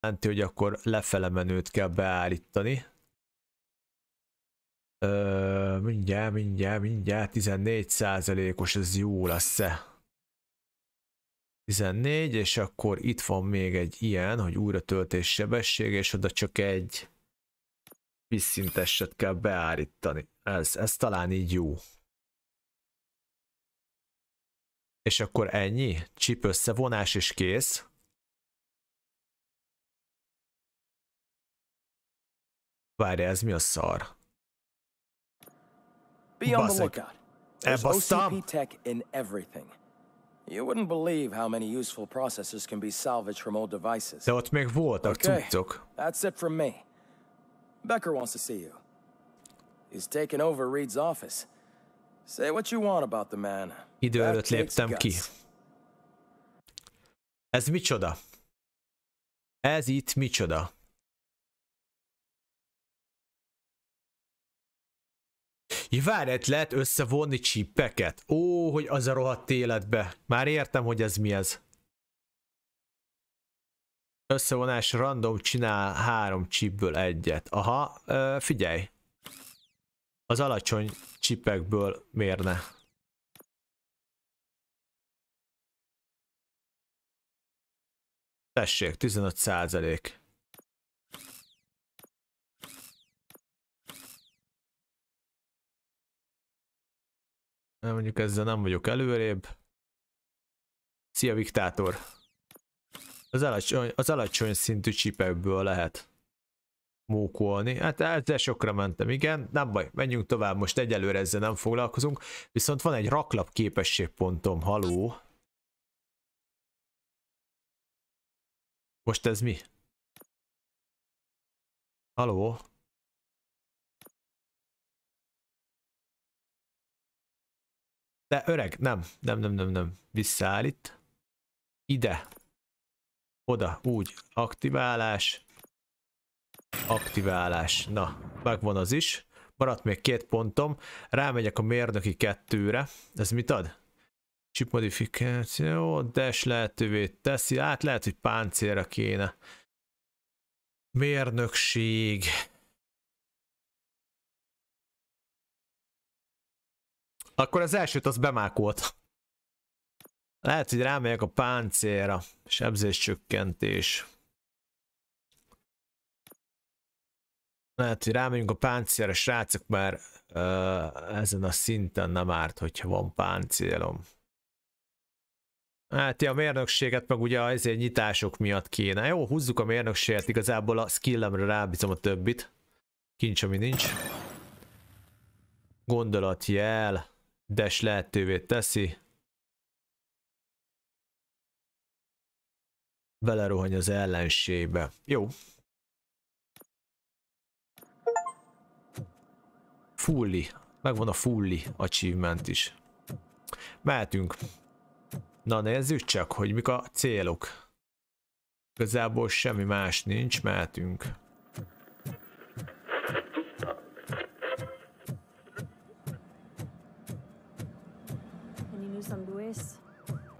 jelenti, hogy akkor lefele menőt kell beállítani. Mindjárt 14%-os, ez jó lesz-e? 14, és akkor itt van még egy ilyen, hogy újratöltés sebesség, és oda csak egy vízszinteset kell beállítani. Ez talán így jó. És akkor ennyi? Chip összevonás és kész. Várj, ez mi a szar? Be on the lookout. There's Elbasztam. OCP tech in everything. You wouldn't believe how many useful processors can be salvaged from old devices. De ott még voltak cuccok. That's it from me. Becker wants to see you. He's taken over Reed's office. Say what you want about the man. Idő előtt léptem ki. Ez micsoda? Ez itt micsoda? Várj, lehet összevonni csipeket? Ó, hogy az a rohadt életbe. Már értem, hogy ez mi ez. Összevonás random csinál 3 chipből egyet. Aha, figyelj. Az alacsony csipekből mérne. Tessék, 15%. Mondjuk ezzel nem vagyok előrébb. Szia, Viktátor! Az alacsony szintű csipekből lehet mókolni. Hát ezzel sokra mentem, igen. Nem baj, menjünk tovább, most egyelőre ezzel nem foglalkozunk. Viszont van egy raklap képességpontom, haló. Most ez mi? Haló? De öreg, nem. Visszaállít. Ide. Oda, úgy. Aktiválás. Aktiválás. Na, megvan az is. Maradt még 2 pontom. Rámegyek a mérnöki 2-re. Ez mit ad? Chip modifikáció. Dash lehetővé teszi. Hát lehet, hogy páncélra kéne. Mérnökség. Akkor az elsőt az bemákolt. Lehet, hogy rámegyek a páncélra. Sebzéscsökkentés. Lehet, hogy rámegyünk a páncélra, srácok, mert ezen a szinten nem árt, hogyha van páncélom. Hát a mérnökséget meg ugye ezért nyitások miatt kéne. Jó, húzzuk a mérnökséget, igazából a skillemre rábízom a többit. Kincs, ami nincs. Gondolatjel. Dash lehetővé teszi. Belerohany az ellenségbe. Jó. Fully. Megvan a fully achievement is. Mehetünk. Na nézzük csak, hogy mik a célok. Igazából semmi más nincs, mehetünk.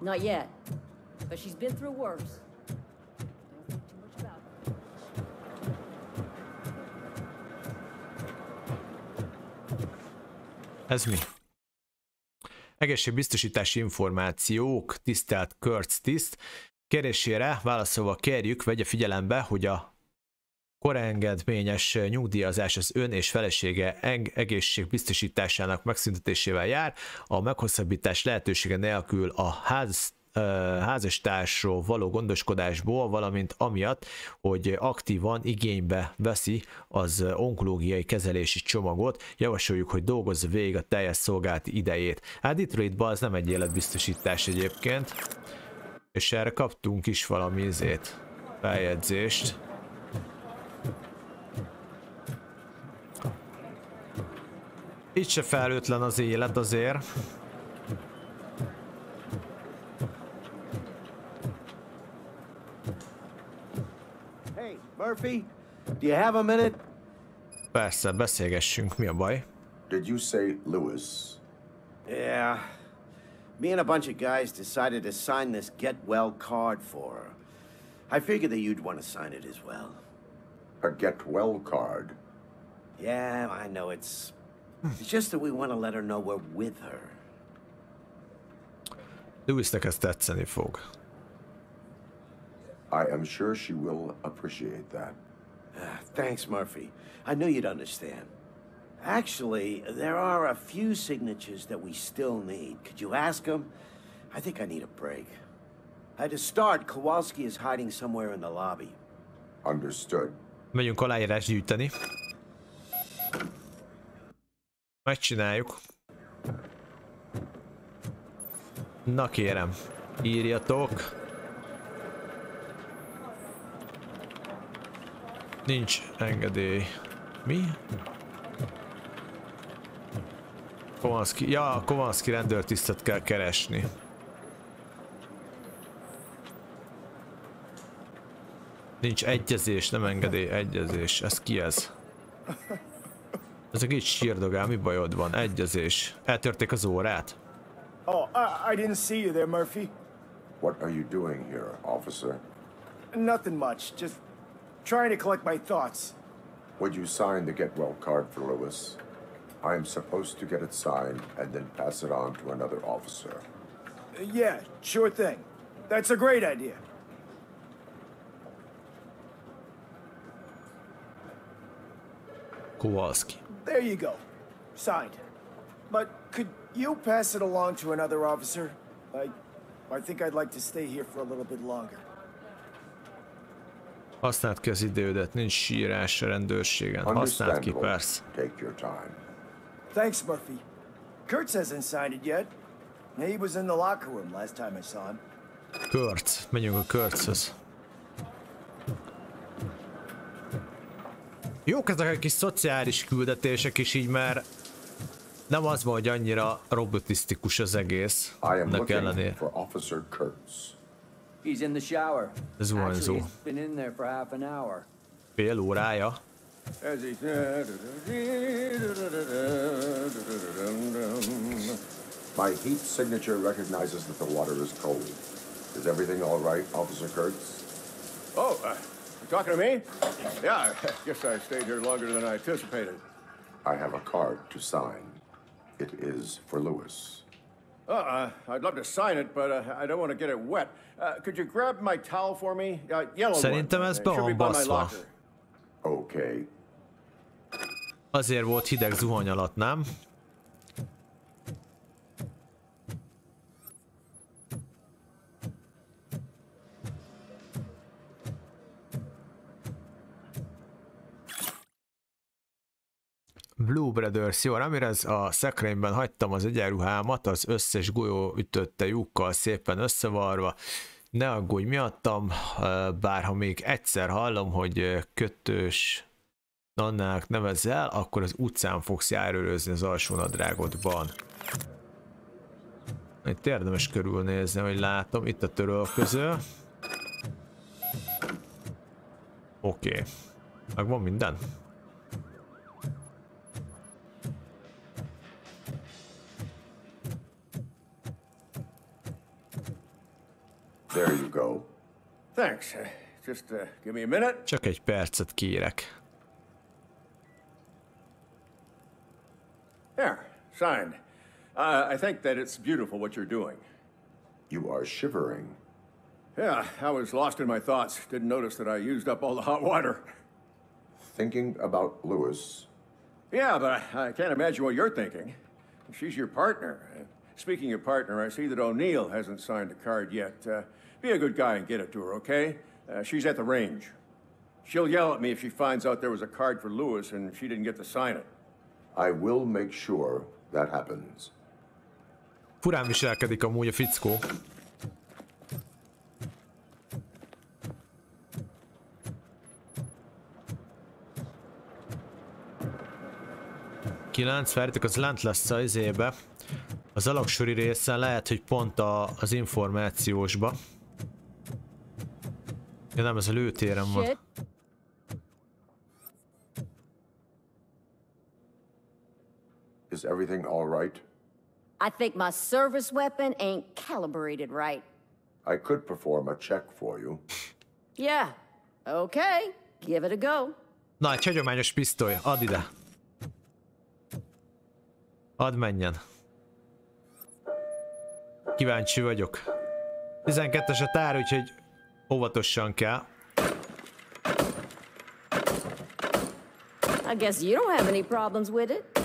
Not yet, but she's been through worse. Don't think too much about it. Ez mi? Egészségbiztosítási információk, tisztelt Kurtztiszt. Kérésére válaszolva kérjük, vegye figyelembe, hogy a korengedményes nyugdíjazás az ön és felesége egészségbiztosításának megszüntetésével jár. A meghosszabbítás lehetősége nélkül a házastársról való gondoskodásból, valamint amiatt, hogy aktívan igénybe veszi az onkológiai kezelési csomagot, javasoljuk, hogy dolgozza végig a teljes szolgálati idejét. Hát Detroitban az nem egy életbiztosítás egyébként, és erre kaptunk is valami feljegyzést. Itt se felhőtlen az élet azért. Hey, Murphy, do you have a minute? Persze, beszélgessünk, mi a baj? Did you say Lewis? Yeah. Me and a bunch of guys decided to sign this get well card for her. I figured that you'd want to sign it as well. A get well card. Yeah, I know it's just that we want to let her know we're with her. Lewisnek ez tetszeni fog. I am sure she will appreciate that. Thanks, Murphy. I knew you'd understand. Actually, there are a few signatures that we still need. Could you ask them? I think I need a break. To start, Kowalski is hiding somewhere in the lobby. Understood. Megyünk aláírás gyűjteni. Megcsináljuk. Na kérem, írjatok. Nincs engedély. Mi? Kowalski. Ja, Kowalski rendőrtisztet kell keresni. Nincs egyezés, nem engedély, egyezés. Ez ki ez? Ezek így sírdogál, mi bajod van? Egyezés. Eltörték az órát? Oh, I didn't see you there, Murphy. What are you doing here, officer? Nothing much, just trying to collect my thoughts. Would you sign the get well card for Lewis? I am supposed to get it signed and then pass it on to another officer. Yeah, sure thing. That's a great idea. Kowalski. There you go. Signed. But could you pass it along to another officer? I think I'd like to stay here for a little bit longer. Használd ki az idődet, nincs sírás a rendőrségen. Használd ki, persze. Take your time. Thanks, Murphy. Kurtz hasn't signed it yet. He was in the locker room last time I saw him. Kurtz. Menjünk a Kurtzhoz. Jók ezek a kis szociális küldetések is így, mert nem az van, hogy annyira robotisztikus az egész. Ennek ellenére. He's in the shower. Zuhanyzó. Actually, he's been in there for half an hour. Fél órája. My heat signature recognizes that the water is cold. Is everything all right, Officer Kurtz? Oh, you talking to me? Yeah, I guess I stayed here longer than I anticipated. I have a card to sign. It is for Lewis. I'd love to sign it, but I don't want to get it wet. Could you grab my towel for me? Yellow Szerintem ez be van baszva. Okay. Azért volt hideg zuhany alatt, nem? Blue Brothers, jó, Ramirez, a szekrényben hagytam az egyenruhámat, az összes golyó ütötte lyukkal szépen összevarva. Ne aggódj miattam, bár ha még egyszer hallom, hogy kötős Nannának nevezel, akkor az utcán fogsz járőrözni az alsónadrágodban. Itt érdemes körülnézni, hogy látom, itt a törölköző. Oké. Megvan minden? There you go. Thanks. Just give me a minute. Csak egy percet kérek. There, signed. I think that it's beautiful what you're doing. You are shivering. Yeah, I was lost in my thoughts. Didn't notice that I used up all the hot water. Thinking about Lewis. Yeah, but I can't imagine what you're thinking. She's your partner. Speaking of partner, I see that O'Neill hasn't signed a card yet. Be a good guy and get it to her, okay? She's at the range. She'll yell at me if she finds out there was a card for Lewis and she didn't get to sign it. I will make sure that happens. Furán viselkedik amúgy a fickó. Felítek, az lent lesz az izébe. Az alaksori részen lehet, hogy pont az információsba. Ja nem, ez a lőtéren van. Is everything all right? I think my service weapon ain't calibrated right. I could perform a check for you. Yeah. Okay. Give it a go. Na, egy hagyományos pisztoly, add ide. Add menjen. Kíváncsi vagyok. 12-es a tár, úgyhogy óvatosan kell. I guess you don't have any problems with it.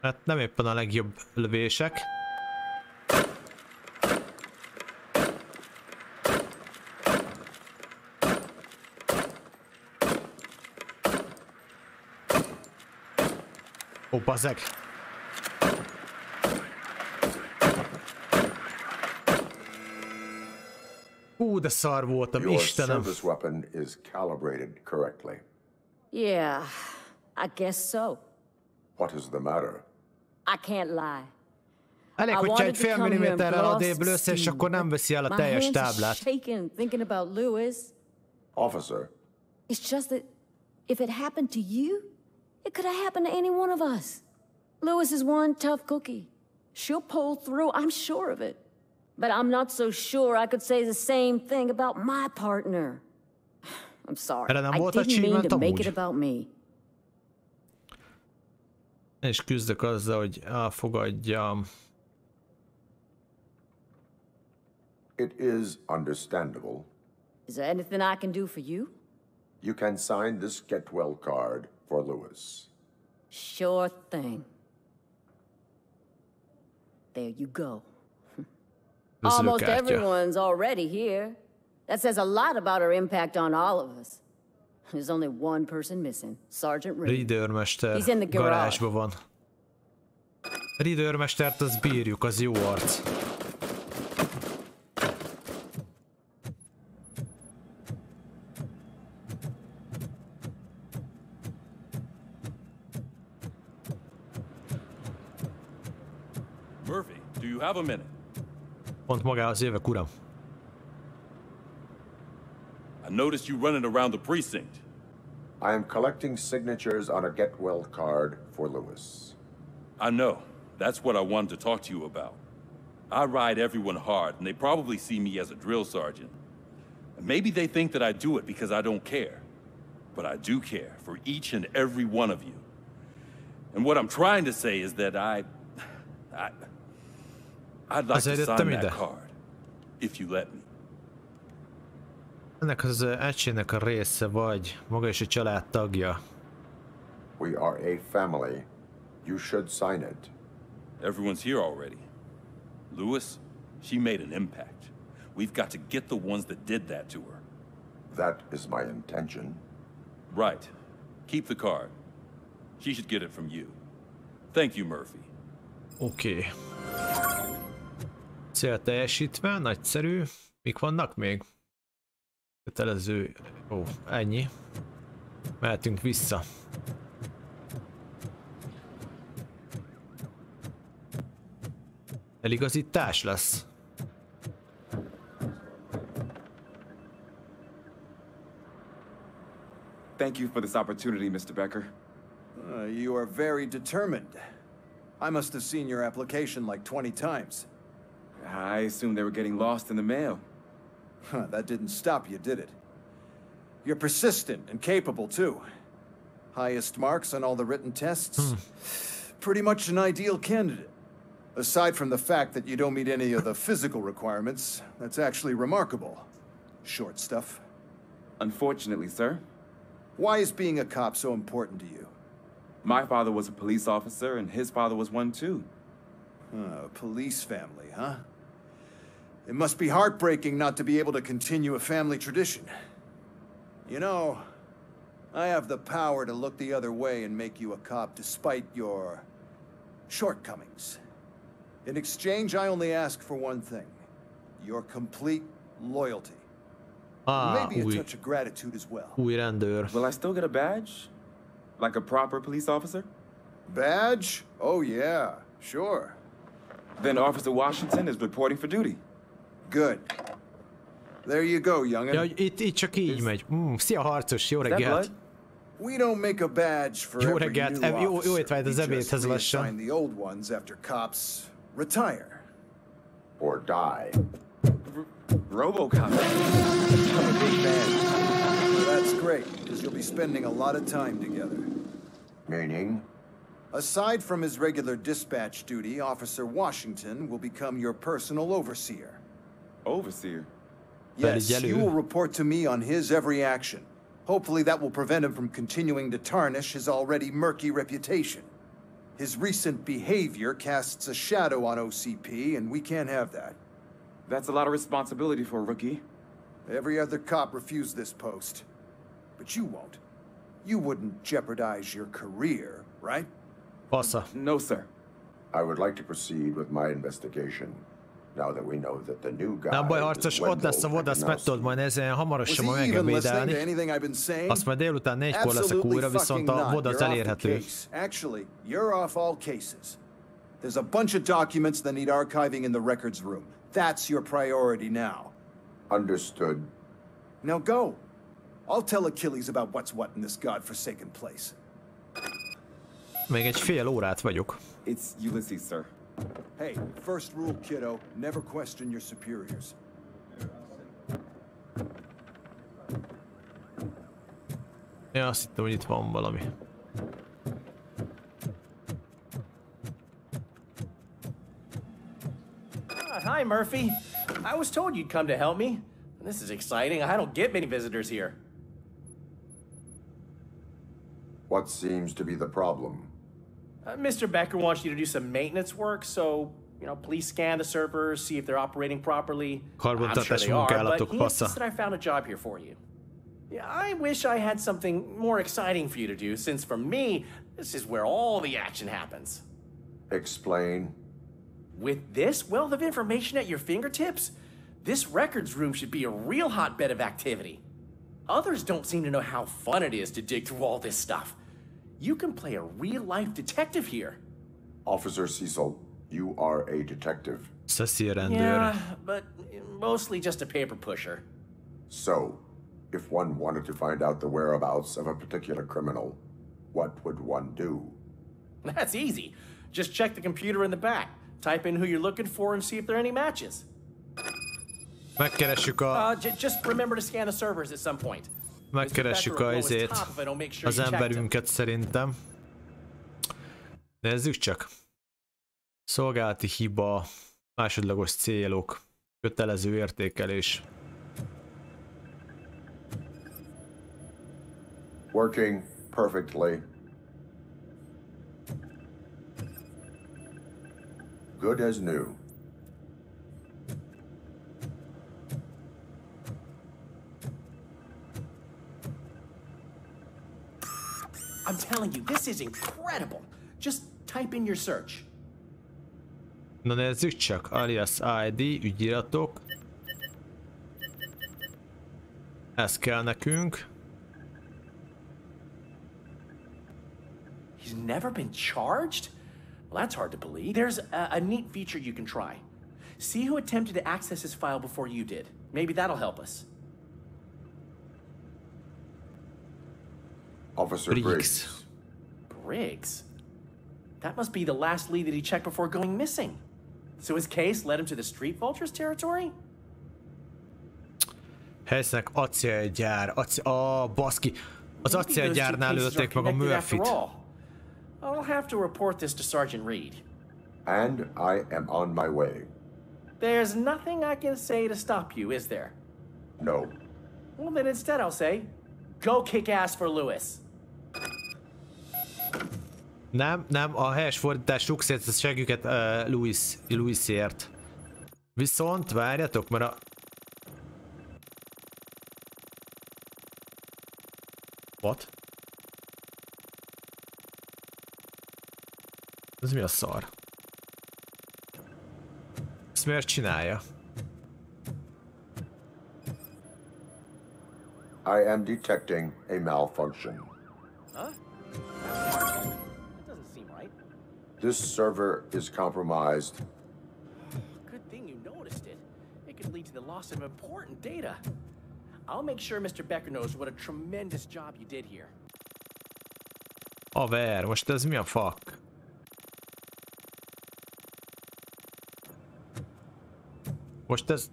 Hát nem éppen a legjobb lövések. Ó, bazzeg! De szar voltam, Your Istenem! service weapon is calibrated correctly. Yeah, I guess so. What is the matter? I can't lie. Elég, hogyha egy fél milliméterrel odébb lősz, és akkor nem veszi el a teljes táblát. Shaking thinking about Lewis. Officer. It's just that if it happened to you, it could have happened to any one of us. Lewis is one tough cookie. She'll pull through, I'm sure of it. But I'm not so sure I could say the same thing about my partner. I'm sorry. I didn't mean to make it about me. És küzdök azzal, hogy elfogadjam. It is understandable. Is there anything I can do for you? You can sign this get well card for Lewis. Sure thing. There you go. Almost everyone's already here. That says a lot about her impact on all of us. There's only one person missing, Sergeant Riing. He's in the garage. Garázsban van. Ridőrmestert az bírjuk, az jó arc. Murphy, do you have a minute? Pont magához jövök, uram. I noticed you running around the precinct. I am collecting signatures on a get well card for Lewis. I know. That's what I wanted to talk to you about. I ride everyone hard, and they probably see me as a drill sergeant. And maybe they think that I do it because I don't care. But I do care for each and every one of you. And what I'm trying to say is that I'd like to sign that card, if you let me. Ennek az egységnek a része vagy, maga is a család tagja. We are a family. You should sign it. Everyone's here already. Lewis, she made an impact. We've got to get the ones that did that to her. That is my intention. Right. Keep the card. She should get it from you. Thank you, Murphy. Oké. Cél teljesítve, nagyszerű. Mik vannak még? Kötelező... Ó, ennyi. Mehetünk vissza. Eligazítás lesz. Thank you for this opportunity, Mr. Becker. You are very determined. I must have seen your application like 20 times. I assumed they were getting lost in the mail. That didn't stop you, did it? You're persistent and capable, too. Highest marks on all the written tests. Pretty much an ideal candidate. Aside from the fact that you don't meet any of the physical requirements, that's actually remarkable. Short stuff. Unfortunately, sir. Why is being a cop so important to you? My father was a police officer, and his father was one, too. A police family, huh? It must be heartbreaking not to be able to continue a family tradition. You know, I have the power to look the other way and make you a cop despite your shortcomings. In exchange, I only ask for one thing. Your complete loyalty. Maybe a touch of gratitude as well. Új rendőr. Will I still get a badge? Like a proper police officer? Badge? Oh yeah, sure. Then Officer Washington is reporting for duty. Good. There you go, young'un. Ja, itt csak így megy. Szia harcos, jó reggelt. We don't make a badge for Jó every reggelt, new jó officer. étvágyat az We ebédhez just lassan. reassign the old ones after cops retire. Or die. Robocop. I'm a big fan. Well, that's great, because you'll be spending a lot of time together. Meaning? Aside from his regular dispatch duty, Officer Washington will become your personal overseer. Overseer? Yes, Felügyelő. you will report to me on his every action. Hopefully that will prevent him from continuing to tarnish his already murky reputation. His recent behavior casts a shadow on OCP, and we can't have that. That's a lot of responsibility for a rookie. Every other cop refused this post. But you won't. You wouldn't jeopardize your career, right? Passza. No, sir. I would like to proceed with my investigation. Now that we know that the new guy Nem baj, is harcos, ott lesz a vadász, meg tudod majd ezen hamarosan Was majd he even listening to megebédelni. anything I've been saying? Azt majd délután 4-kor leszek Absolutely újra, viszont a fucking not. vadász You're off the elérhető. case. Actually, you're off all cases. There's a bunch of documents that need archiving in the records room. That's your priority now. Understood. Now go. I'll tell Achilles about what's what in this godforsaken place. Még egy fél órát vagyok. It's Ulysses, sir. Hey, first rule, kiddo, never question your superiors. Ja, azt hittem, hogy itt van valami. Hi, Murphy. I was told you'd come to help me. This is exciting. I don't get many visitors here. What seems to be the problem? Mr. Becker wants you to do some maintenance work, so, you know, please scan the servers, see if they're operating properly. I'm sure Karbantartás they are, but munkálatok, he passza. insisted I found a job here for you. Yeah, I wish I had something more exciting for you to do, since for me, this is where all the action happens. Explain. With this wealth of information at your fingertips, this records room should be a real hotbed of activity. Others don't seem to know how fun it is to dig through all this stuff. You can play a real-life detective here. Officer Cecil, you are a detective. Szeszi rendőr. Yeah, but mostly just a paper pusher. So, if one wanted to find out the whereabouts of a particular criminal, what would one do? That's easy. Just check the computer in the back. Type in who you're looking for and see if there are any matches. Megkeressük a... Just remember to scan the servers at some point. Megkeressük az emberünket szerintem. Nézzük csak. Szolgálati hiba, másodlagos célok, kötelező értékelés. Working perfectly. Good as new. I'm telling you, this is incredible. Just type in your search. Na nézzük csak, alias ID, ügyiratok. Ez kell nekünk. He's never been charged? Well, that's hard to believe. There's a neat feature you can try. See who attempted to access his file before you did. Maybe that'll help us. Officer Briggs. Briggs? That must be the last lead that he checked before going missing. So his case led him to the Street Vultures territory? Helyszínek acélgyár, baszki. Az acélgyárnál lőtték meg a Murphyt. I'll have to report this to Sergeant Reed. And I am on my way. There's nothing I can say to stop you, is there? No. Well, then instead I'll say, go kick ass for Lewis. Nem, a helyes fordítás Luxért següket Louisért. Viszont várjatok, mert a... What? Ez mi a szar? Ezt miért csinálja? I am detecting a malfunction. Huh? That doesn't seem right. This server is compromised. Good thing you noticed it. It could lead to the loss of important data. I'll make sure Mr. Becker knows what a tremendous job you did here. Haver, most ez mi a fuck? Most ez...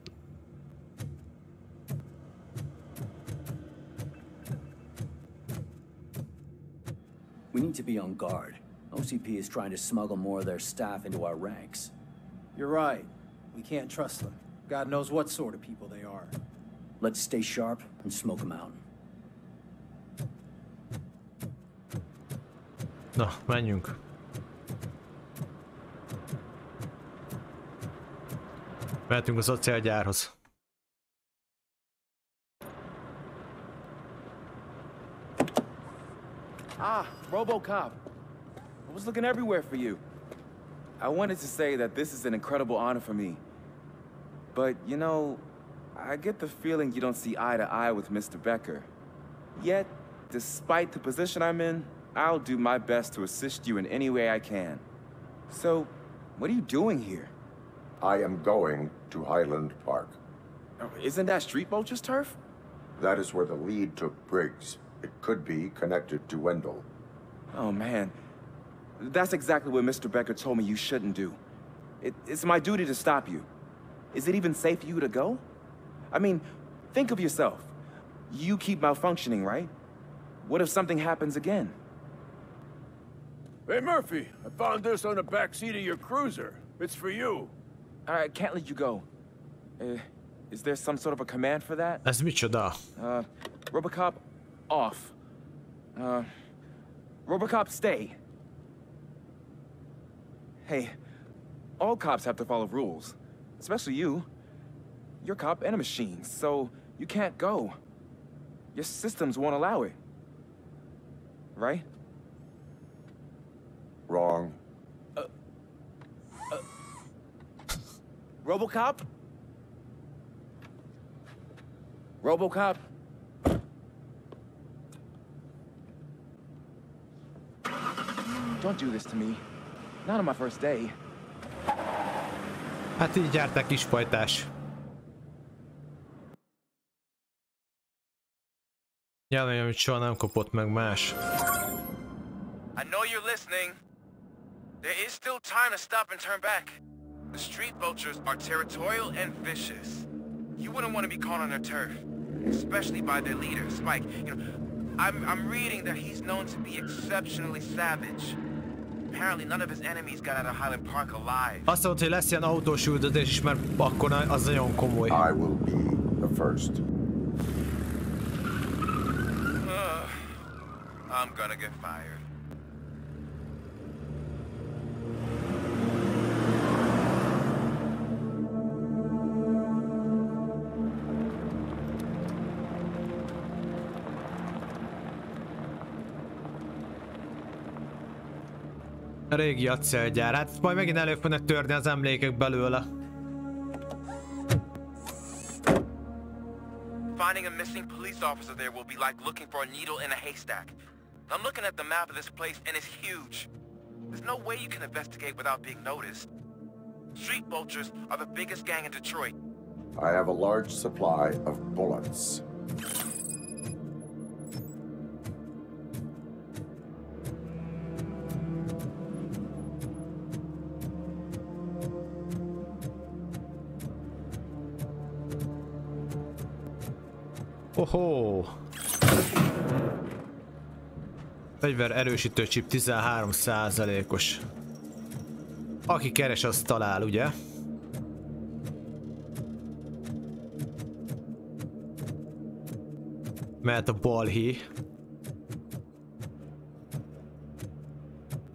We need to be on guard. OCP is trying to smuggle more of their staff into our ranks. You're right. We can't trust them. God knows what sort of people they are. Let's stay sharp and smoke them out. Na, menjünk. Mehetünk az acélgyárhoz. Ah, Robocop. I was looking everywhere for you. I wanted to say that this is an incredible honor for me. But, you know, I get the feeling you don't see eye to eye with Mr. Becker. Yet, despite the position I'm in, I'll do my best to assist you in any way I can. So, what are you doing here? I am going to Highland Park. Isn't that Street Vulture's turf? That is where the lead took Briggs. It could be connected to Wendell. Oh, man. That's exactly what Mr. Becker told me you shouldn't do. It's my duty to stop you. Is it even safe for you to go? I mean, think of yourself. You keep malfunctioning, right? What if something happens again? Hey, Murphy, I found this on the back seat of your cruiser. It's for you. I can't let you go. Is there some sort of a command for that? Ez micsoda? Robocop, off. Robocop, stay. Hey, all cops have to follow rules. Especially you. You're a cop and a machine, so you can't go. Your systems won't allow it. Right? Wrong. Robocop? Robocop? Don't do this to me. Not on my first day. Hát így járták kispajtás. Jelen, amit soha nem kapott meg más. I know you're listening. There is still time to stop and turn back. The street vultures are territorial and vicious. You wouldn't want to be caught on their turf, especially by their leader, Spike. You know, I'm reading that he's known to be exceptionally savage. Apparently none of his enemies got out of Highland Park alive. Azt mondta, hogy lesz ilyen autós üldözés is, mert akkor az nagyon komoly. I will be the first. I'm gonna get fired. A régi acélgyár, hát majd megint elő fognak törni az emlékek belőle. Finding a missing police officer there will be like looking for a needle in a haystack. I'm looking at the map of this place and it's huge. There's no way you can investigate without being noticed. Street vultures are the biggest gang in Detroit. I have a large supply of bullets. Ohó! Fegyver erősítő chip 13%-os. Aki keres, azt talál, ugye? Mehet a balhé.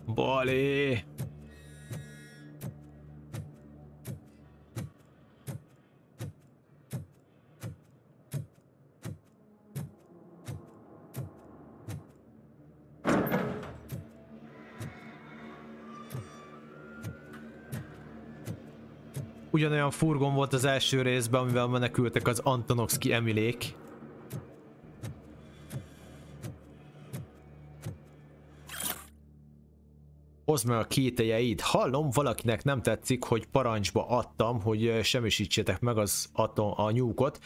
Balhé! Ugyanolyan furgon volt az első részben, amivel menekültek az Antonovsky Emilék. hozd meg a kételjeid. Hallom, valakinek nem tetszik, hogy parancsba adtam, hogy semmisítsétek meg a nyúkot,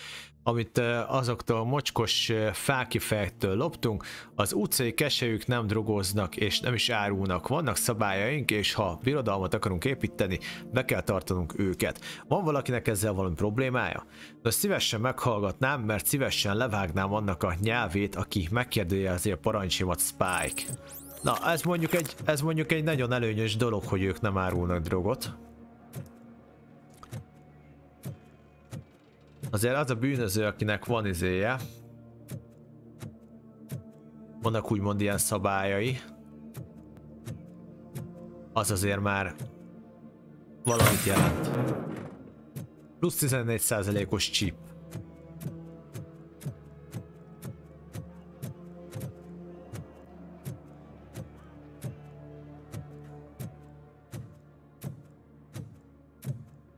amit azoktól a mocskos fákifejektől loptunk. Az utcai keselyük nem drogoznak és nem is árulnak. Vannak szabályaink, és ha birodalmat akarunk építeni, be kell tartanunk őket. Van valakinek ezzel valami problémája? De szívesen meghallgatnám, mert szívesen levágnám annak a nyelvét, aki megkérdőjelezi a parancsimat, Spike. Na, ez mondjuk egy nagyon előnyös dolog, hogy ők nem árulnak drogot. Azért az a bűnöző, akinek van izéje. Vannak úgymond ilyen szabályai. Az azért már valamit jelent. Plusz 14%-os chip.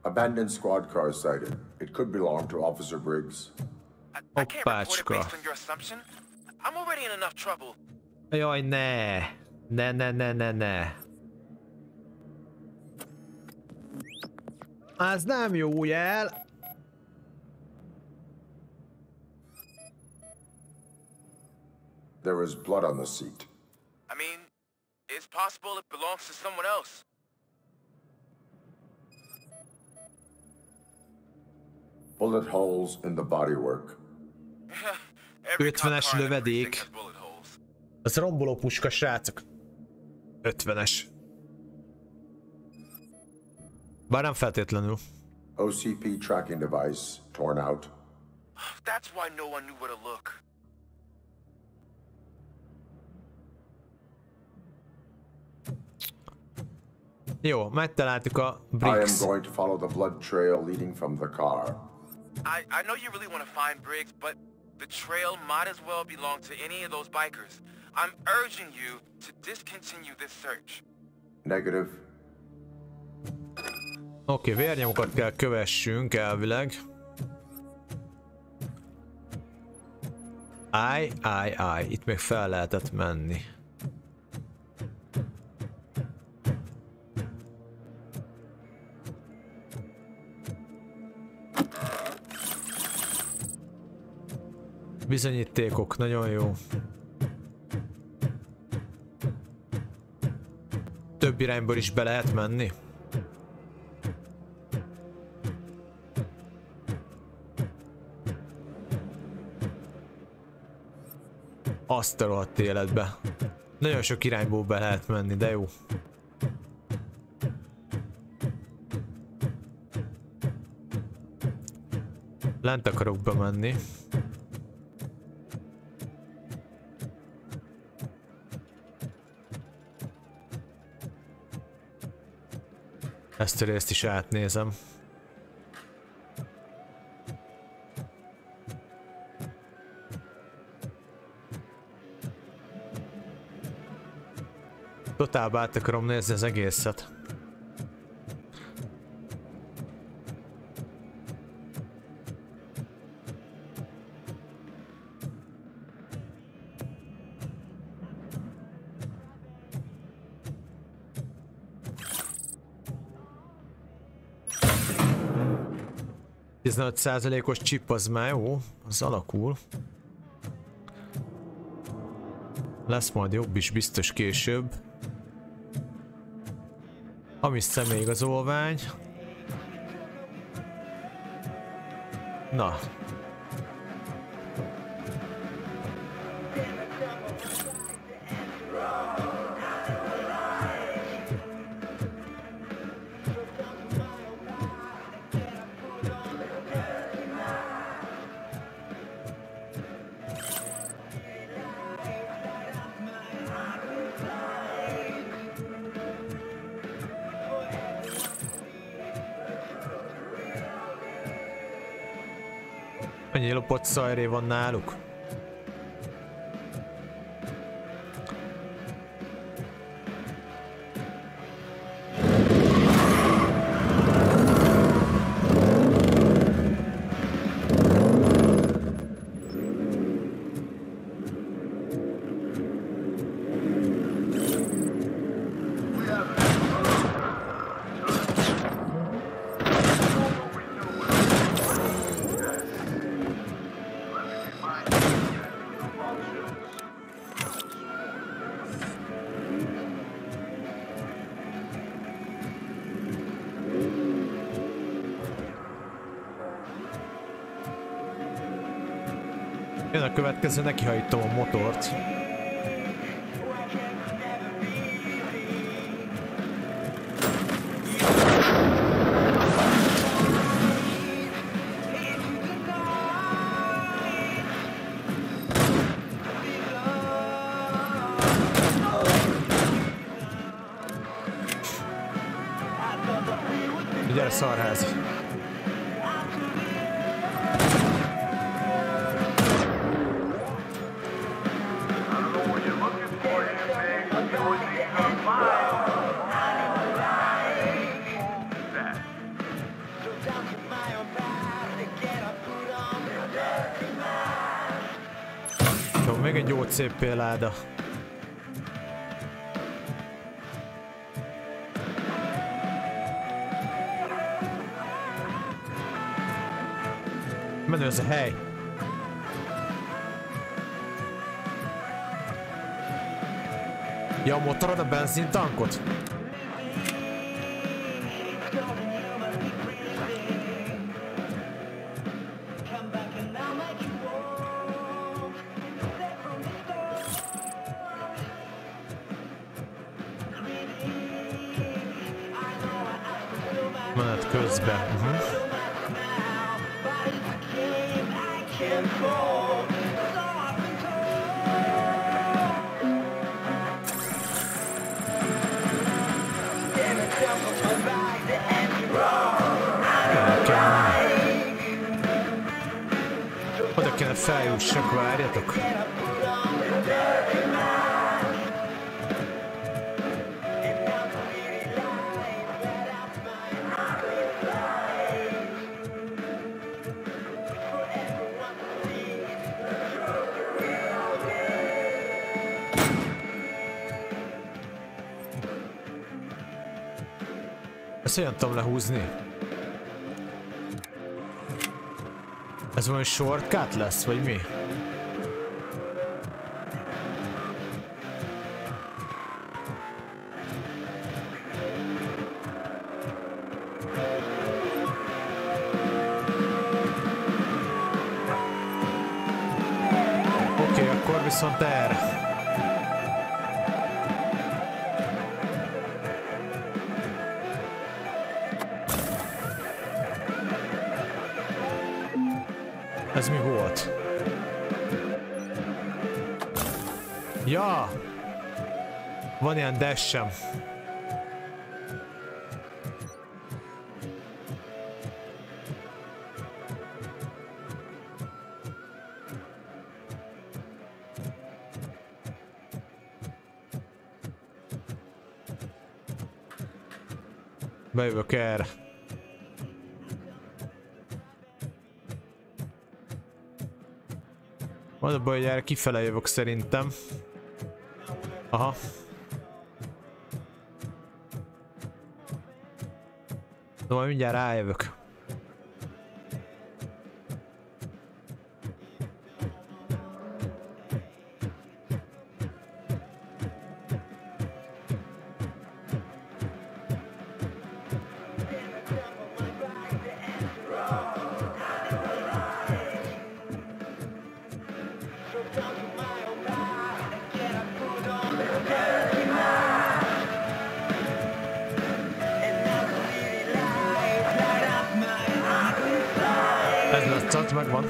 Abandoned squad car sighted. It could belong to Officer Briggs. I can't report it based on your assumption. I'm already in enough trouble. Jaj, ne. Ne. Ez nem jó jel. There was blood on the seat. I mean, it's possible it belongs to someone else. Bullet holes in the bodywork. 50-es lövedék. Az romboló puska, srácok. 50-es. Bár nem feltétlenül. OCP tracking device torn out. That's why no one knew where to look. Jó, megtaláltuk a I Briggs. am going to follow the blood trail leading from the car. I know you really want to find Briggs, but the trail might as well belong to any of those bikers. I'm urging you to discontinue this search. Negative. Oké, vérnyomokat kell kövessünk elvileg. Állj, itt még fel lehetett menni. Bizonyítékok, nagyon jó. Több irányból is be lehet menni. Azt a rohadt életbe. Nagyon sok irányból be lehet menni, de jó. Lent akarok bemenni. Ezt a részt is átnézem. Totálba át akarom nézni az egészet. Ez 15%-os chip az már jó, az alakul. Lesz majd jobb is biztos később. Hamis személyigazolvány. Na. Mennyi lopott szajré van náluk? We have Jön a következő, nekihajítom a motort. Gyere, szarház! Jó, még egy gyógyszép láda. Menő ez a hely. Ja, a motorod a benzintankot? Menet közben. Oda kéne feljussak, várjatok. Ezt olyan tudom lehúzni. Ez valami shortcut lesz, vagy mi? Oké, akkor viszont erre. Ez mi volt? Ja! Van ilyen dash-sem. Bejövök erre. Van a baj, hogy erre kifele jövök szerintem. Aha. De majd mindjárt rájövök. Megvan.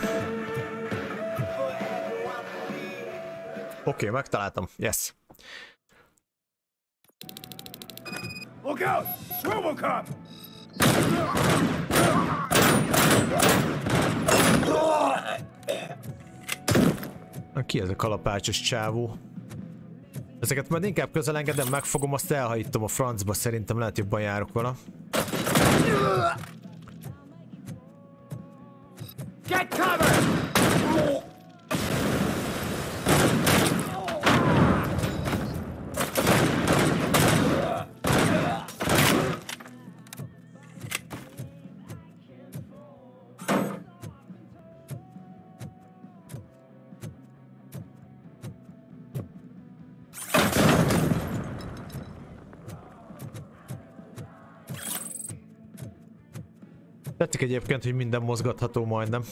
Oké, megtaláltam. Yes. Look out! Robocop! Ki ez a kalapácsos csávó? Ezeket majd inkább közel engedem, megfogom, azt elhajítom a francba, szerintem lehet jobban járok vele. Get cover! Tetszik egyébként, hogy minden mozgatható majdnem.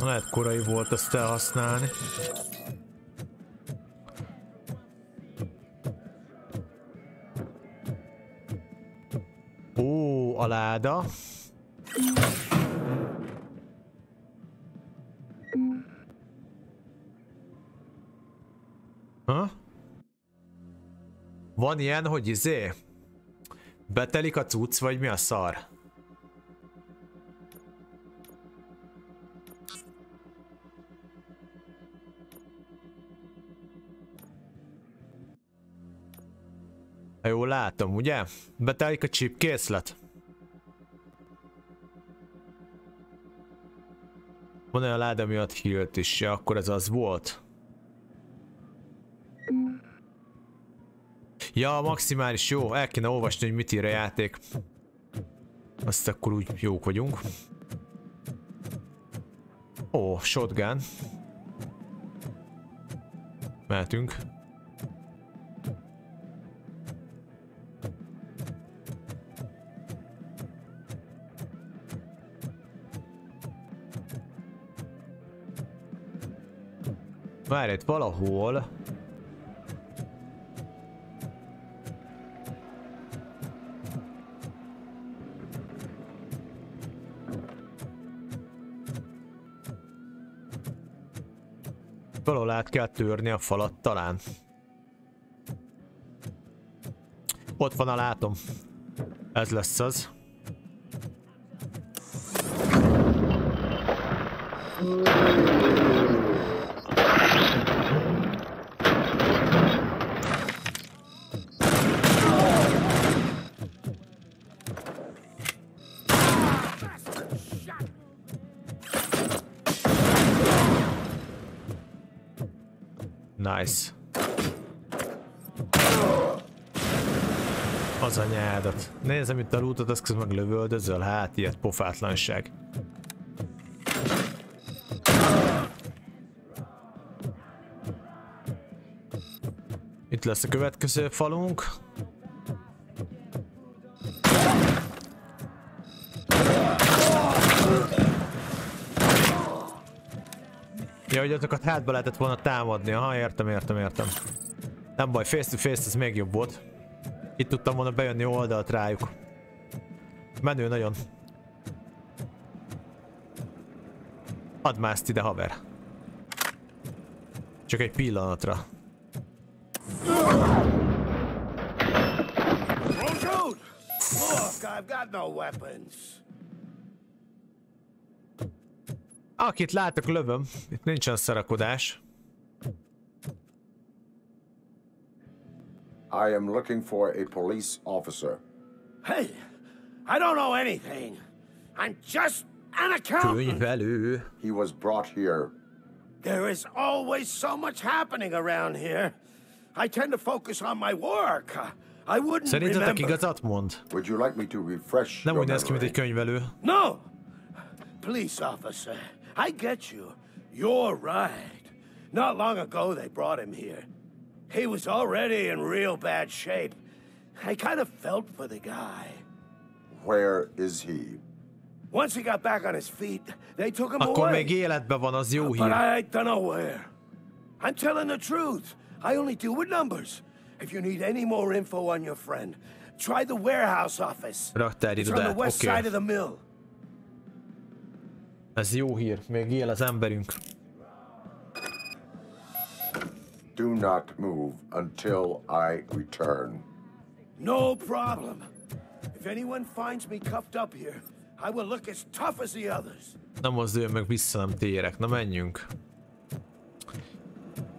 Lehet korai volt azt elhasználni. Ó, a láda. Ha? Van ilyen, hogy izé? Betelik a cucc, vagy mi a szar? Ha jól látom, ugye? Betelik a chip készlet. Van olyan láda miatt healt is, ja, akkor ez az volt. Ja, maximális, jó, el kéne olvasni, hogy mit ír a játék. Azt akkor úgy jók vagyunk. Ó, shotgun. Mehetünk. Várj, itt valahol. Valahol át kell törni a falat talán. Ott van, a látom. Ez lesz az. Nice. Az anyádat. Nézem itt a lootot, azt közben meg lövöldözöl, hát ilyet pofátlanság. Itt lesz a következő falunk. Ja, hogy azokat hátba lehetett volna támadni. Aha, értem. Nem baj, face to face ez még jobb volt. Itt tudtam volna bejönni oldalt rájuk. Menő nagyon. Add mászt ide, haver. Csak egy pillanatra. Akit látok, lövöm. Itt nincsen szarakodás. I am looking for a police officer. Hey, I don't know anything. I'm just an accountant. Könyvelő. He was brought here. There is always so much happening around here. I tend to focus on my work. I wouldn't Szerintetek igazat mond? Would you like me to refresh Nem your úgy néz ki, mint egy könyvelő. No! Police officer, I get you. You're right. Not long ago they brought him here. He was already in real bad shape. I kind of felt for the guy. Where is he? Once he got back on his feet, they took him Akkor away. még életben van, az jó hír. But I don't know where. I'm telling the truth. I only deal with numbers. If you need any more info on your friend, try the warehouse office. It's on the west side of the mill. Ez jó hír, még él az emberünk. Do not move until I return. No problem. If anyone finds me cuffed up here, I will look as tough as the others. Nem mozduljon meg vissza, nem térek. Na menjünk.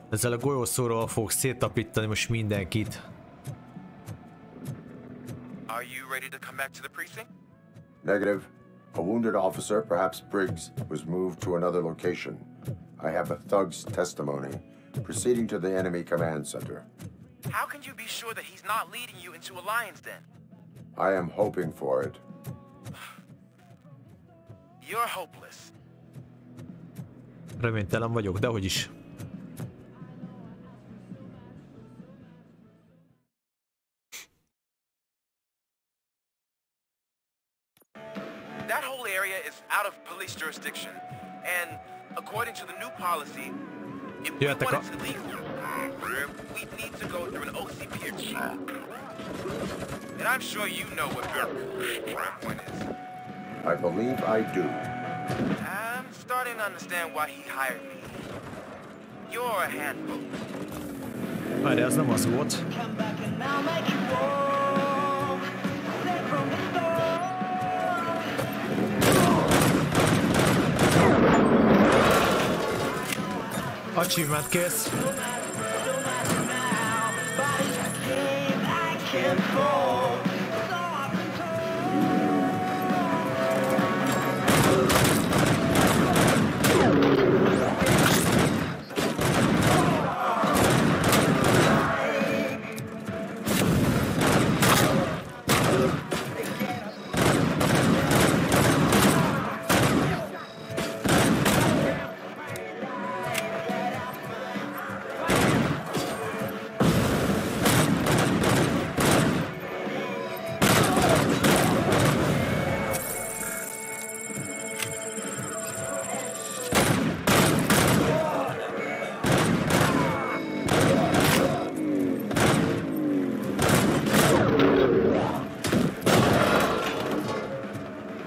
Ezzel a golyószóról fogok széttapítani most mindenkit. Are you ready to come back to the precinct? Negative. A wounded officer, perhaps Briggs, was moved to another location. I have a thug's testimony, proceeding to the enemy command center. How can you be sure that he's not leading you into a lion's den? I am hoping for it. You're hopeless. Reménytelen vagyok, de hogy is. That whole area is out of police jurisdiction, and According to the new policy, if we wanted to leave, we need to go through an OCP check. And I'm sure you know what your point is. I believe I do. I'm starting to understand why he hired me. You're a handful. Várj, ez nem az volt. Achievement kész.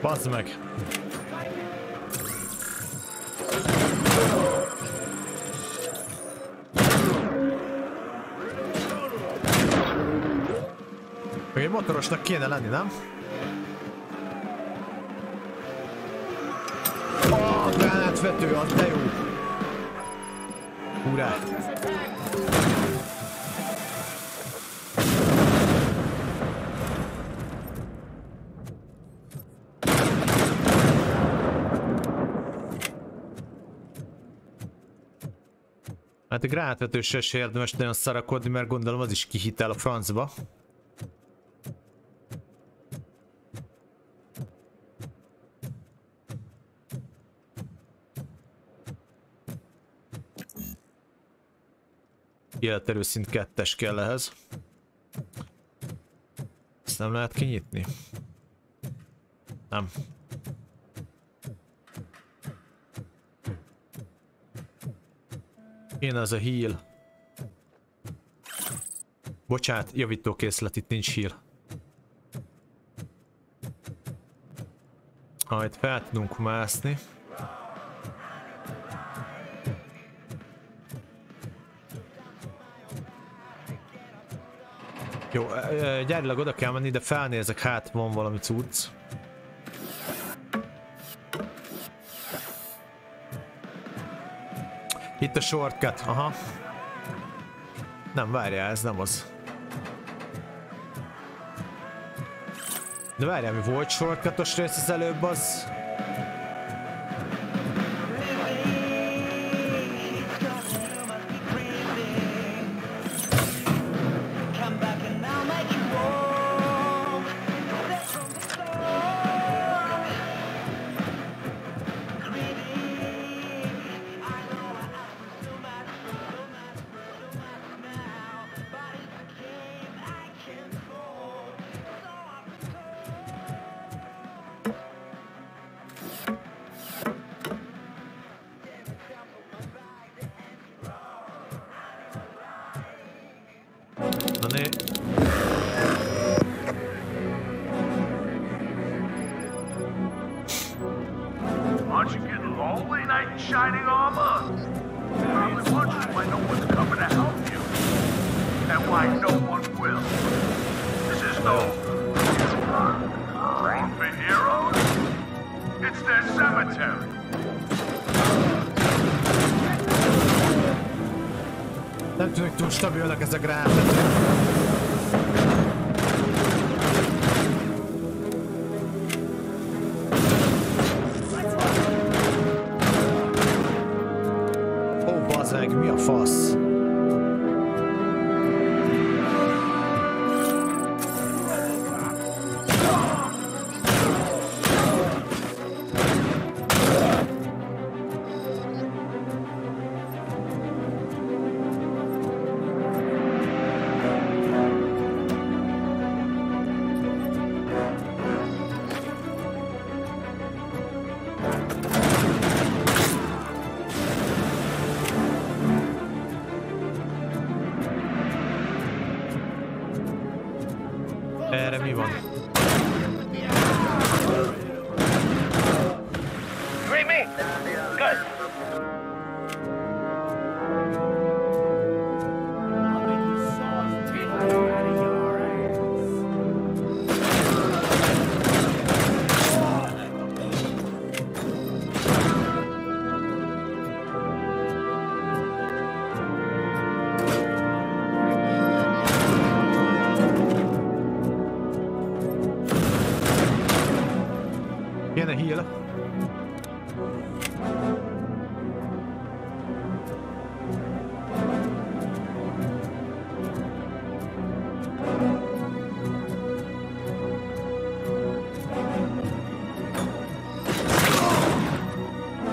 Bazd meg! Még egy motorosnak kéne lenni, nem? Oh, gránátvető, az de jó! Hurrá! Hát a gránátvetőssel se érdemes nagyon szarakodni, mert gondolom az is kihitel a francba. Életerő szint 2-es kell ehhez. Ezt nem lehet kinyitni? Nem. Én az a heal. Bocsát, javítókészlet, itt nincs heal. Itt fel tudunk mászni. Jó, gyárilag oda kell menni, de felnézek, hát van valami cucc. Itt a shortcut, aha. Nem, várjál, ez nem az. De várjál, mi volt shortcutos rész az előbb, az... Nem tűnik túl stabilnak ez a gránátvető. Ó, bazd meg, mi a fasz? Erre mi van? Greet me. Good. Kéne heal.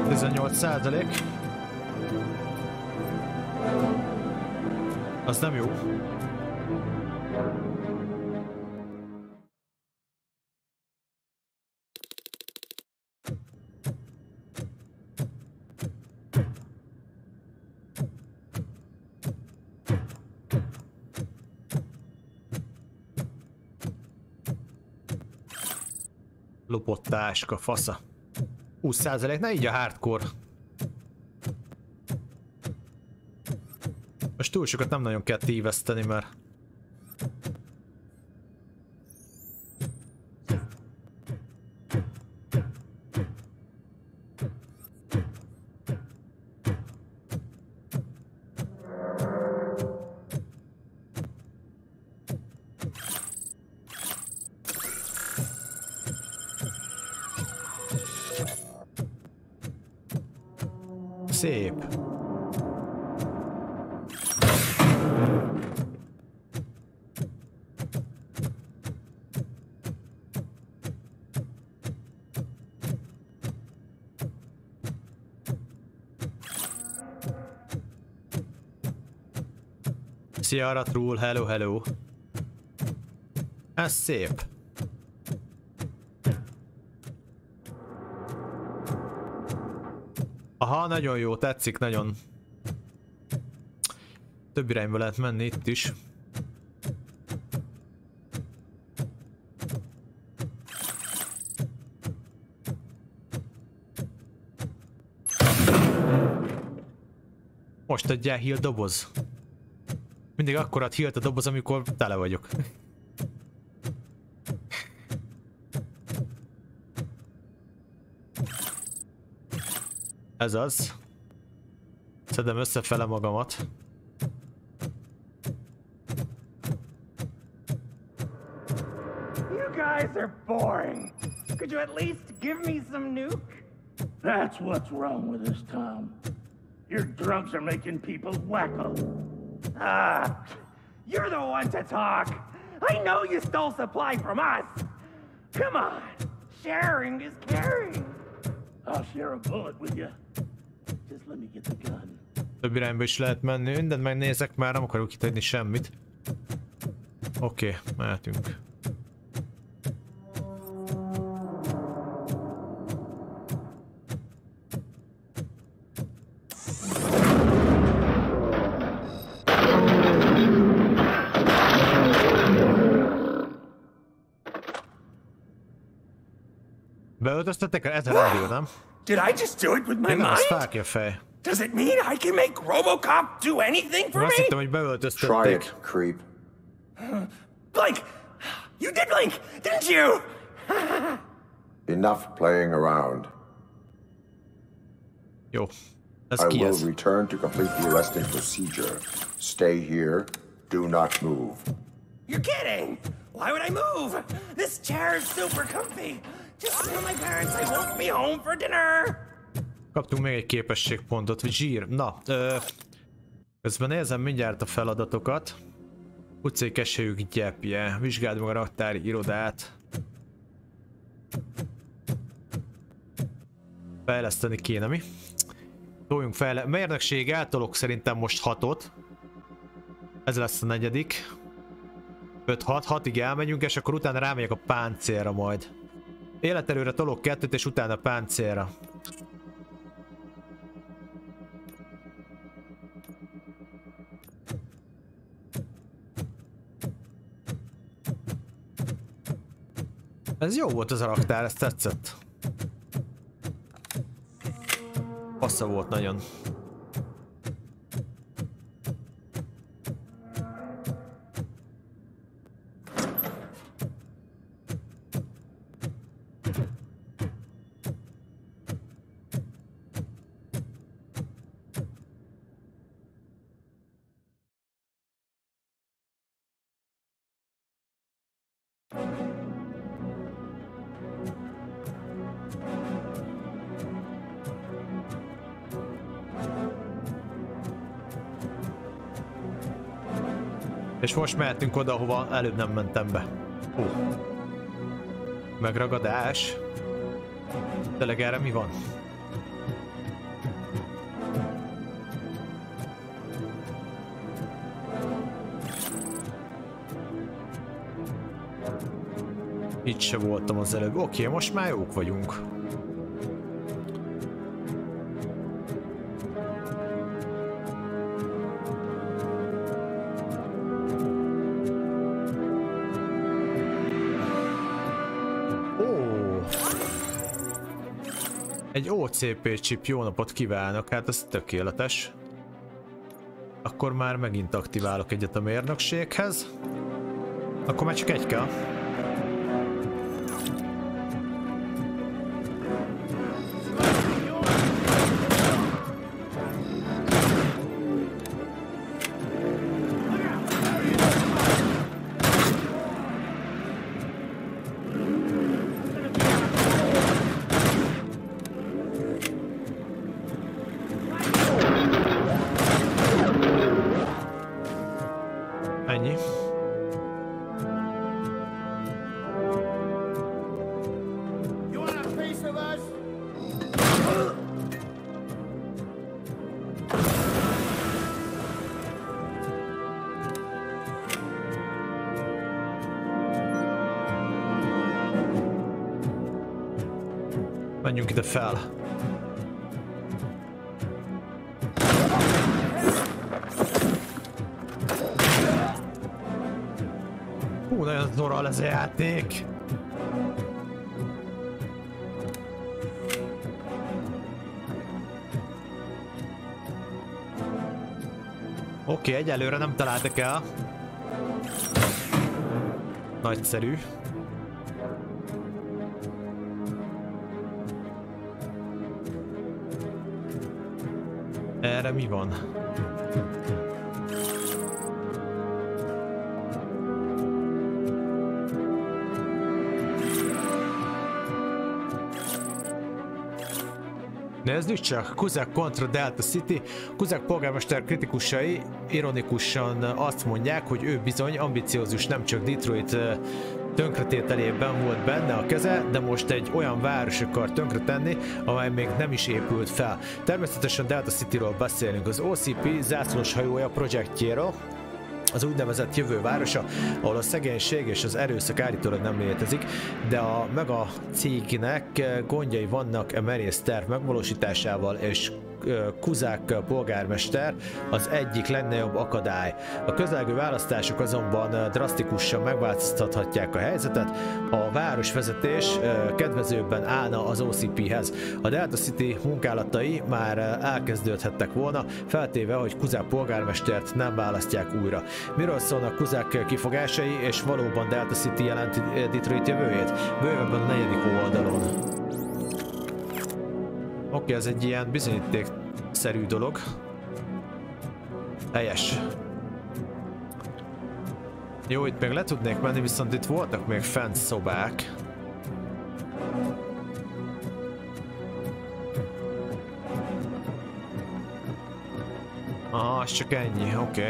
%. Az nem jó. Lopott táska, fasza. 20%, ne így a hardcore. Most túl sokat nem nagyon kell téveszteni, mert... Szép. Szia Aratrul, hello, hello. Ez szép. Aha, nagyon jó, tetszik, nagyon. Több irányba lehet menni itt is. Most adjál heal doboz. Mindig akkor ad healt a doboz, amikor tele vagyok. Ez az. Szedem összefele magamat. You guys are boring. Could you at least give me some nuke? That's what's wrong with us, Tom. Your drugs are making people wacko. Ah, you're the one to talk. I know you stole supply from us. Come on, sharing is caring. I'll share a bullet with you. Just let me get the gun. Több irányba is lehet menni, mindent megnézek, már nem akarok itt hagyni semmit. Oké, mehetünk. Beöltöztetek el? Ez a rádió, nem? Did I just do it with my mind? mind? Az fákja fej. Does it mean I can make Robocop do anything for me? Azt hittem, hogy beöltöztették. Try it, creep. Blink! You did blink, didn't you? Enough playing around. Jó. Ez I ki will ez? return to complete the arresting procedure. Stay here. Do not move. You're kidding! Why would I move? This chair is super comfy. Just tell my parents I won't be home for dinner. Kaptunk még egy képességpontot, vagy zsír. Na, közben nézem mindjárt a feladatokat. Utcai keselyük gyepje. Vizsgáld meg a raktári irodát. Fejleszteni kéne, mi? Toljunk fel. Mérnökség eltolok szerintem most 6-ot. Ez lesz a 4. 5-6-6-ig elmegyünk, és akkor utána rámegyek a páncélra majd. Életerőre tolok 2-t, és utána páncélra. Ez jó volt az a raktár, ez tetszett. Passza volt nagyon. És most mehetünk oda, hova előbb nem mentem be. Megragadás. Tényleg erre mi van? Itt se voltam az előbb. Oké, most már jók vagyunk. Egy OCP chip, jó napot kívánok, hát ez tökéletes. Akkor már megint aktiválok egyet a mérnökséghez. Akkor már csak egy kell. Menjünk ide fel. Hú, nagyon zorral ez a játék. Oké, egyelőre nem találtak el. Nagyszerű. Erre mi van? Nézzük csak, Kuzák kontra Delta City. Kuzák polgármester kritikusai ironikusan azt mondják, hogy ő bizony ambiciózus, nem csak Detroit tönkretételében volt benne a keze, de most egy olyan város akar tönkretenni, amely még nem is épült fel. Természetesen Delta Cityről beszélünk, az OCP zászlós hajója projektjéről, az úgynevezett jövővárosa, ahol a szegénység és az erőszak állítólag nem létezik, de a mega cégnek gondjai vannak a merész terv megvalósításával, és Kuzák polgármester az egyik legnagyobb akadály. A közelgő választások azonban drasztikusan megváltoztathatják a helyzetet, a városvezetés kedvezőbben állna az OCP-hez. A Delta City munkálatai már elkezdődhettek volna, feltéve, hogy Kuzák polgármestert nem választják újra. Miről szólnak Kuzák kifogásai, és valóban Delta City jelenti Detroit jövőjét? Bővebben a 4. oldalon. Oké, ez egy ilyen bizonyítékszerű dolog. Helyes. Jó, itt még le tudnék menni, viszont itt voltak még fent szobák. Aha, ez csak ennyi, oké.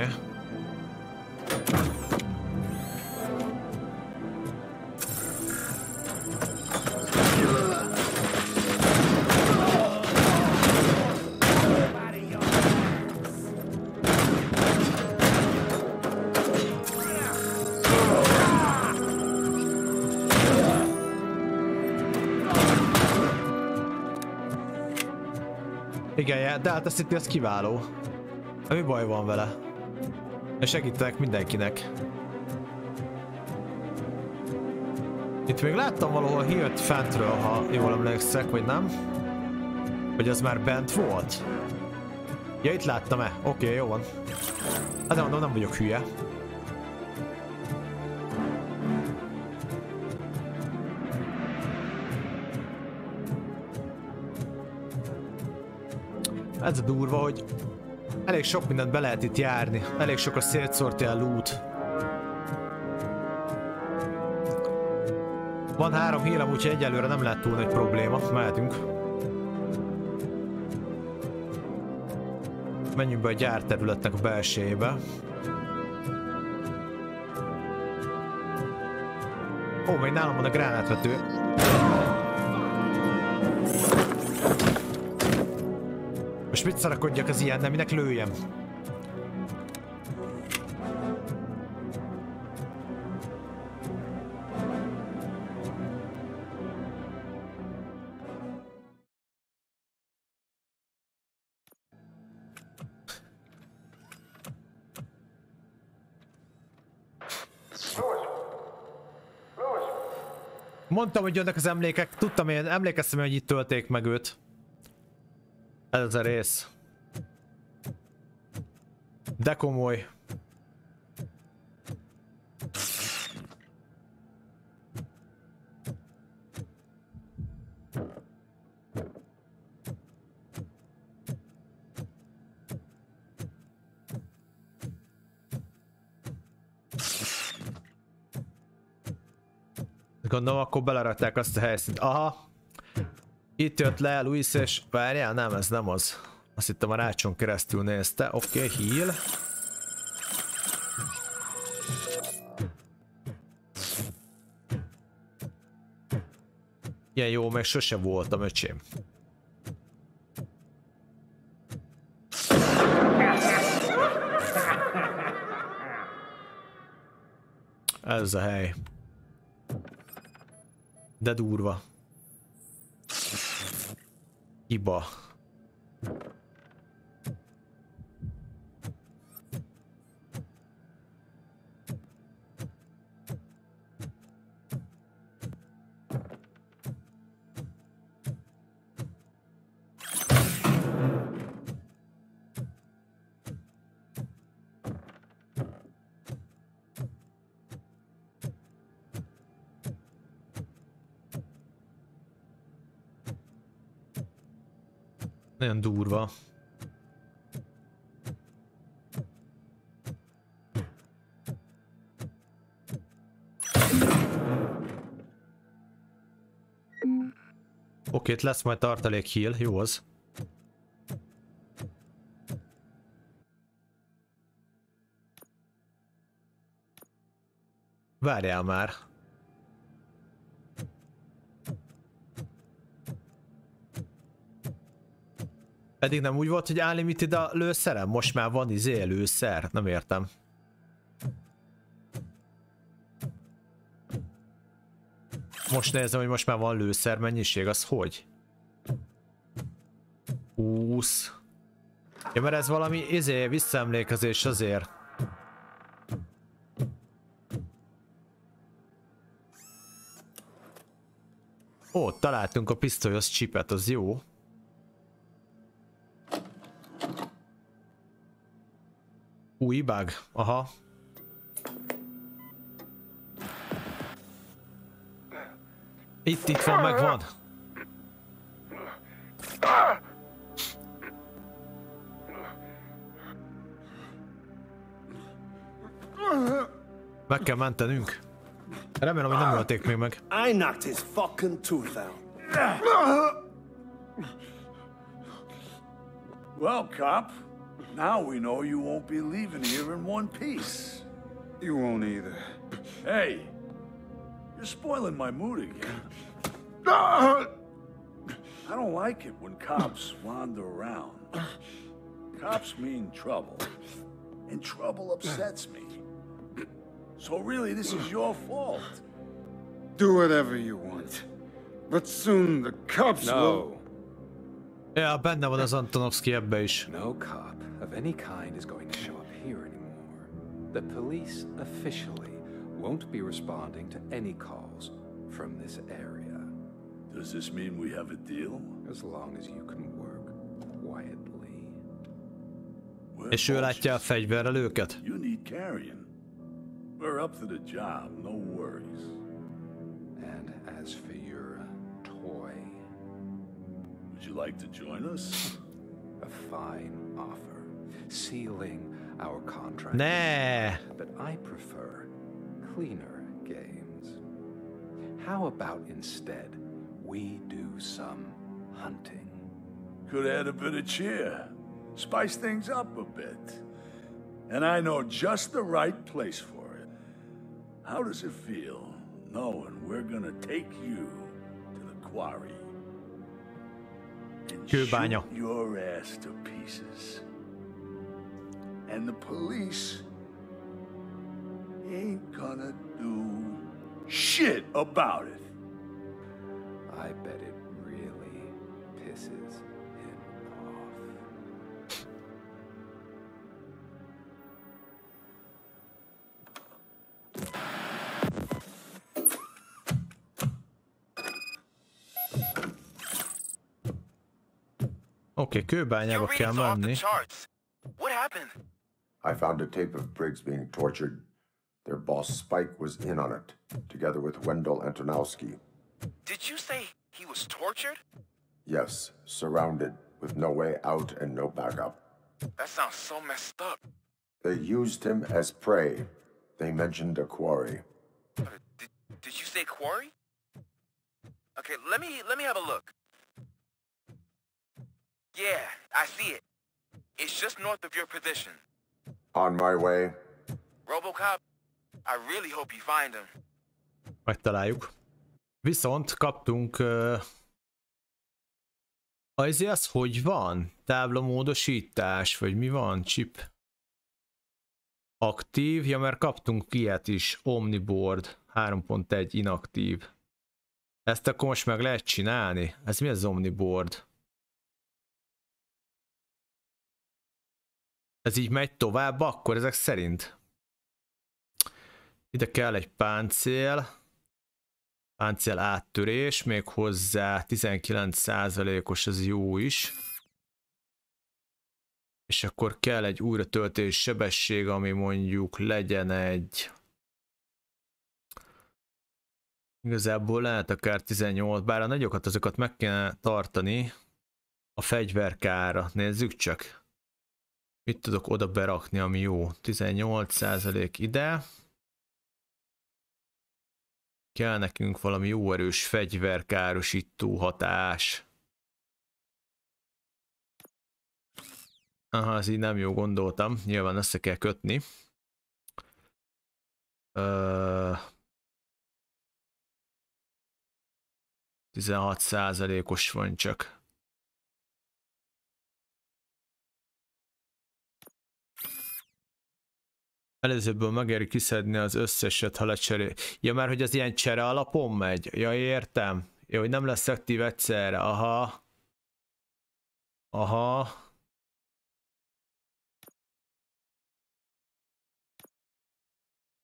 Igen, de hát ezt itt az kiváló. Mi baj van vele? És segítenek mindenkinek. Itt még láttam valahol hírt fentről, ha jól emlékszek, vagy nem? Vagy az már bent volt? Ja, itt láttam-e? Oké, jó van. Hát de mondom, nem vagyok hülye. Ez a durva, hogy elég sok mindent be lehet itt járni. Elég sok a szétszórtál loot. Van 3 hírem, úgyhogy egyelőre nem lehet túl nagy probléma. Mehetünk. Menjünk be a gyárterületnek a belsejébe. Ó, még nálam van a gránátvető. Most mit szarakodjak az ilyen, nem minek lőjem? Mondtam, hogy jönnek az emlékek, tudtam én, emlékeztem, hogy itt tölték meg őt. Ez a rész. De komoly. Gondolom, akkor belerakták azt a helyszínt. Aha. Itt jött le Luis és... Várjál, nem, ez nem az. Azt hittem a rácson keresztül nézte. Oké, heal. Ilyen jó, még sose voltam, öcsém. Ez a hely. De durva. Hiba. Nagyon durva. Oké, itt lesz majd tartalék heal, jó az. Várjál már. Eddig nem úgy volt, hogy unlimited a lőszerem? Most már van lőszer? Nem értem. Most nézem, hogy most már van lőszer mennyiség, az hogy? 20. Ja, mert ez valami visszaemlékezés azért. Ó, találtunk a pisztolyos csipet, az jó. Új bug, aha. Itt van, megvan. Meg kell mentenünk. Remélem, hogy nem ölték még meg. I knocked his fucking tooth out. Well, cop, now we know you won't be leaving here in one piece. You won't either. Hey, you're spoiling my mood again. I don't like it when cops wander around. Cops mean trouble, and trouble upsets me. So really, this is your fault. Do whatever you want, but soon the cops will... Ja, benne van az Antonovsky ebbe is. No cop of any kind is going to show up here anymore. The police officially won't be responding to any calls from this area. Does this mean we have a deal? As long as you can work quietly. És ő látja a fegyverrel őket? You need carrying. We're up to the job, no worries. And as for your toy, would you like to join us? A fine offer, sealing our contract. Nah. But I prefer cleaner games. How about instead we do some hunting? Could add a bit of cheer, spice things up a bit. And I know just the right place for it. How does it feel knowing we're gonna take you to the quarry and Kőbánya. shoot your ass to pieces? And the police ain't gonna do shit about it. I bet it really pisses him off. Oké, kőbányába kell menni. What happened? I found a tape of Briggs being tortured. Their boss Spike was in on it, together with Wendell Antonowski. Did you say he was tortured? Yes, surrounded, with no way out and no backup. That sounds so messed up. They used him as prey. They mentioned a quarry. Did you say quarry? Okay, let me have a look. Yeah, I see it. It's just north of your position. On my way. Robocop, I really hope you find him. Megtaláljuk. Viszont kaptunk... az hogy van? Táblamódosítás, vagy mi van? Chip. Aktív, ja, mert kaptunk ilyet is. Omniboard 3.1 inaktív. Ezt akkor most meg lehet csinálni. Ez mi az Omniboard? Ez így megy tovább akkor ezek szerint. Ide kell egy páncél. Páncél áttörés, még hozzá 19%-os, ez jó is. És akkor kell egy újratöltés sebesség, ami mondjuk legyen egy... Igazából lehet akár 18, bár a nagyokat azokat meg kéne tartani a fegyverkára. Nézzük csak. Mit tudok oda berakni, ami jó? 18% ide. Kell nekünk valami jó erős fegyverkárosító hatás. Aha, ez így nem jó, gondoltam. Nyilván össze kell kötni. 16%-os van csak. Előzőből megéri kiszedni az összeset, ha lecserél. Ja, mert hogy az ilyen csere alapon megy. Ja, értem. Ja, hogy nem lesz aktív egyszerre. Aha. Aha.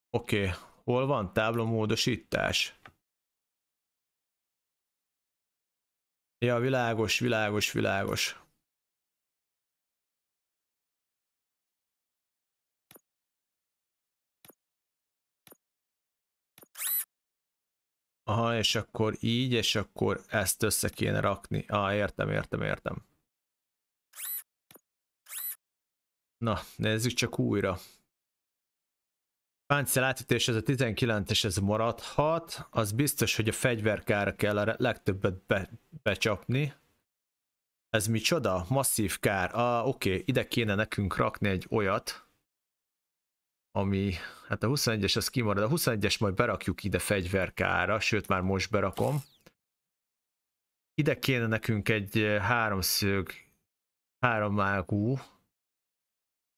Oké. Hol van táblamódosítás? Ja, világos, világos, világos. Aha, és akkor így, és akkor ezt össze kéne rakni. Értem. Na, nézzük csak újra. Páncél átütés, ez a 19-es, ez maradhat. Az biztos, hogy a fegyverkára kell a legtöbbet becsapni. Ez micsoda? Masszív kár. Oké, ide kéne nekünk rakni egy olyat, ami, hát a 21-es az kimarad, a 21-es majd berakjuk ide fegyverkára, sőt már most berakom. Ide kéne nekünk egy háromszög, 3 ágú,